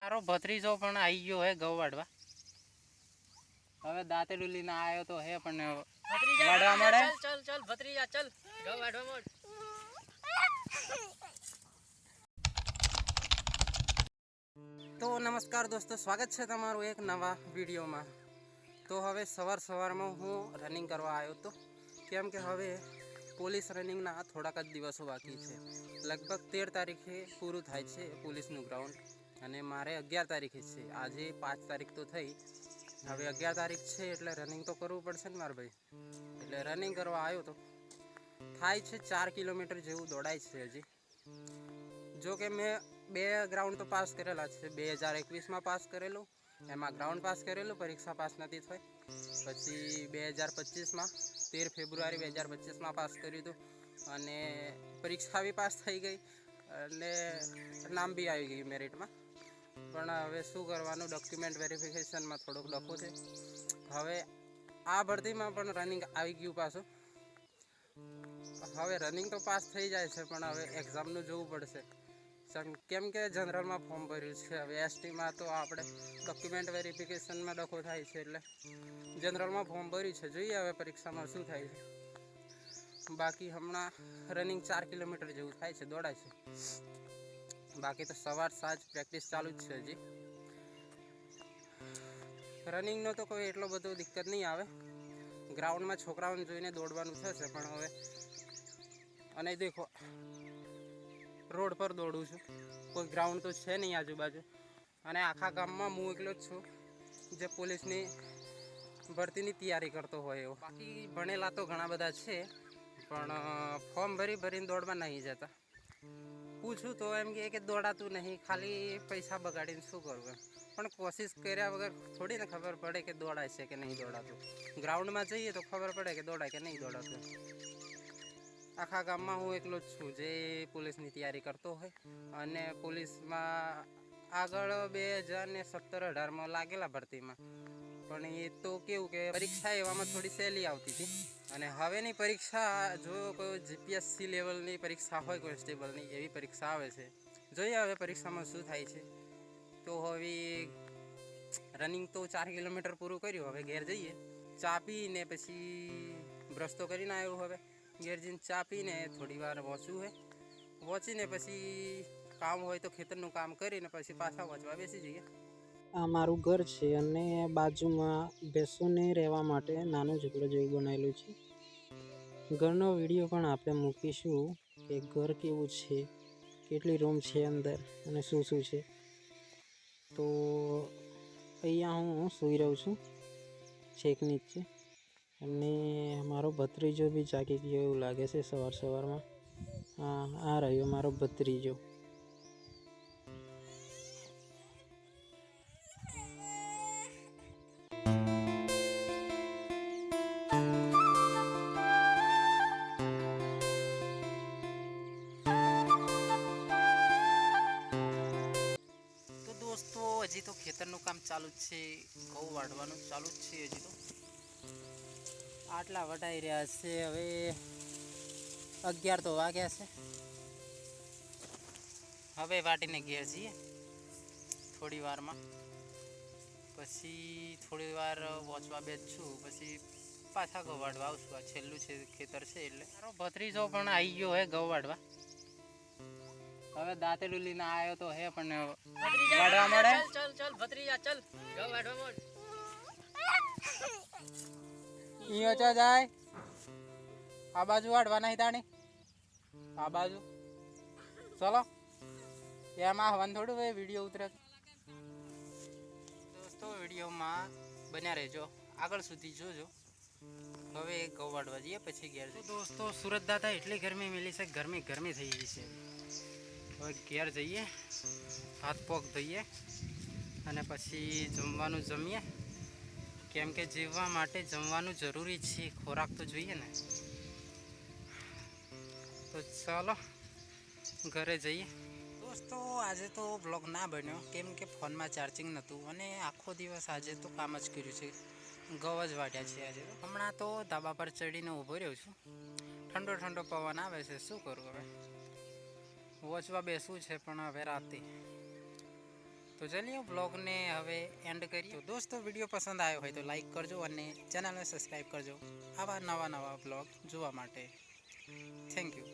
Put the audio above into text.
મારો ભત્રીજો પણ આવી ગયો હે ઘઉં વાઢવા. હવે દાંતેડું લઈને આવ્યો તો હે પણ વાઢવા મળે. ચલ ચલ ભત્રીજા ચલ ઘઉં વાઢવા મળે. તો નમસ્કાર દોસ્તો, સ્વાગત છે તમારું એક નવા વિડીયોમાં. તો હવે સવારમાં હું રનિંગ કરવા આવ્યો હતો, કેમ કે હવે પોલીસ રનિંગના થોડાક જ દિવસો બાકી છે. લગભગ 13 તારીખે પૂરું થાય છે પોલીસનું ગ્રાઉન્ડ, અને મારે 11 તારીખે છે. આજે 5 તારીખ તો થઈ, હવે 11 તારીખ છે એટલે રનિંગ તો કરવું પડશે ને મારા ભાઈ. એટલે રનિંગ કરવા આવ્યો તો થાય છે 4 કિલોમીટર જેવું દોડાય છે હજી. જો કે મેં 2 ગ્રાઉન્ડ તો પાસ કરેલા છે. 2021માં પાસ કરેલું, એમાં ગ્રાઉન્ડ પાસ કરેલું, પરીક્ષા પાસ નથી થઈ. પછી 2025માં 13 ફેબ્રુઆરી 2025માં પાસ કર્યું હતું, અને પરીક્ષા બી પાસ થઈ ગઈ અને નામ બી આવી ગયું મેરિટમાં. પણ હવે શું કરવાનું, ડોક્યુમેન્ટ વેરિફિકેશનમાં થોડોક ડખો છે. હવે આ ભરતીમાં પણ રનિંગ આવી ગયું પાછું. હવે રનિંગ તો પાસ થઈ જાય છે, પણ હવે એક્ઝામનું જોવું પડશે, કેમ કે જનરલમાં ફોર્મ ભર્યું છે. હવે એસટીમાં તો આપણે ડોક્યુમેન્ટ વેરિફિકેશનમાં ડખો થાય છે, એટલે જનરલમાં ફોર્મ ભર્યું છે. જોઈએ હવે પરીક્ષામાં શું થાય છે. બાકી હમણાં રનિંગ 4 કિલોમીટર જેવું થાય છે, દોડાય છે. બાકી તો સવાર સાંજ પ્રેક્ટિસ ચાલુ જ છે હજી. રનિંગનો તો કોઈ એટલો બધો દિક્કત નહીં આવે. ગ્રાઉન્ડમાં છોકરાઓને જોઈને દોડવાનું થશે, પણ હવે અને દેખો રોડ પર દોડું છું, કોઈ ગ્રાઉન્ડ તો છે નહીં આજુબાજુ, અને આખા ગામમાં હું એકલો જ છું જે પોલીસની ભરતીની તૈયારી કરતો હોય એવો. બાકી ભણેલા તો ઘણા બધા છે, પણ ફોર્મ ભરીને દોડવા નહીં જતા. પૂછું તો એમ કે દોડાતું નહીં, ખાલી પૈસા બગાડીને શું કરવું. પણ કોશિશ કર્યા વગર થોડી ને ખબર પડે કે દોડાય છે કે નહીં દોડાતું. ગ્રાઉન્ડમાં જઈએ તો ખબર પડે કે દોડાય કે નહીં દોડાતું. આખા ગામમાં હું એકલો જ છું જે પોલીસની તૈયારી કરતો હોય, અને પોલીસમાં આગળ 2017-18માં લાગેલા ભરતીમાં. પણ એ તો કેવું કે પરીક્ષા એવામાં થોડી સહેલી આવતી હતી, અને હવેની પરીક્ષા જો કોઈ જીપીએસસી લેવલની પરીક્ષા હોય કોન્સ્ટેબલની, એવી પરીક્ષા આવે છે. જોઈએ હવે પરીક્ષામાં શું થાય છે. તો હવે રનિંગ તો 4 કિલોમીટર પૂરું કર્યું, હવે ઘેર જઈએ. ચા પીને પછી બ્રશ તો કરીને આવ્યો. હવે ઘેર જઈને ચા પીને થોડી વાર વાંચવું હોય, વાંચીને પછી કામ હોય તો ખેતરનું કામ કરીને પછી પાછા વાંચવા બેસી જઈએ. આ મારું ઘર છે, અને બાજુમાં ભેંસોને રહેવા માટે નાનું ઝૂંપડું જેવું બનાવેલું છે. ઘરનો વિડીયો પણ આપણે મૂકીશું કે ઘર કેવું છે, કેટલી રૂમ છે અંદર, અને શું છે. તો અહીંયા હું સૂઈ રહ્યો છું છેક નીચે, અને મારો ભત્રીજો બી જાગી ગયો એવું લાગે છે સવારમાં. હા, આ રહ્યો મારો ભત્રીજો. તો દોસ્તો, હજી તો ખેતરનું કામ ચાલુ જ છે, ઘઉં વાઢવાનું ચાલુ જ છે. હજી તો આટલા વટાઈ રહ્યા છે. હવે 11 તો વાગ્યા છે. હવે વાટીને ઘેર જઈએ થોડી વારમાં, પછી થોડી વાર વાંચવા બેસશું, પછી પાછા ઘઉં વાઢવા આવશું. આ છેલ્લું છે ખેતર છે એટલે. મારો ભત્રીજો પણ આવી ગયો હે ઘઉં વાઢવા. હવે દાંતેડું લઈને આવ્યો તો હે પણ વાઢવા મળે. ચલ ચલ ભત્રીજા ચલ ઘઉં વાઢવા મળે. ઈયો ચા જાય આ બાજુ વાઢવા નહીં તાણી, આ બાજુ ચલો. એમાં હવાનું થોડું ભાઈ વિડીયો ઉતરે. દોસ્તો, વિડીયોમાં બન્યા રહેજો, આગળ સુધી જોજો. હવે ઘઉં વાઢવા જઈએ પછી ઘેર. તો દોસ્તો, સુરત દાદા એટલી ગરમી મિલી છે, ગરમી થઈ ગઈ છે. હવે ઘેર જઈએ, હાથ પગ ધોઈએ, અને પછી જમવાનું જમીએ, કેમ કે જીવવા માટે જમવાનું જરૂરી છે. ખોરાક તો જોઈએ ને. તો ચાલો ઘરે જઈએ. દોસ્તો, આજે તો બ્લોગ ના બન્યો, કેમ કે ફોનમાં ચાર્જિંગ નહોતું, અને આખો દિવસ આજે તો કામ જ કર્યું છે. ઘઉં જ વાઢ્યા છે આજે. હમણાં તો ધાબા પર ચડીને ઊભો રહ્યો છું. ઠંડો પવન આવે છે, શું કરું હવે. વાંચવા બેસવું છે, પણ હવે રાતે તો ચલીએ બ્લોગને હવે એન્ડ કરીએ. તો દોસ્તો વિડીયો પસંદ આવ્યો હોય તો લાઈક કરજો અને ચેનલને સબસ્ક્રાઈબ કરજો આવા નવા બ્લોગ જોવા માટે. Thank you.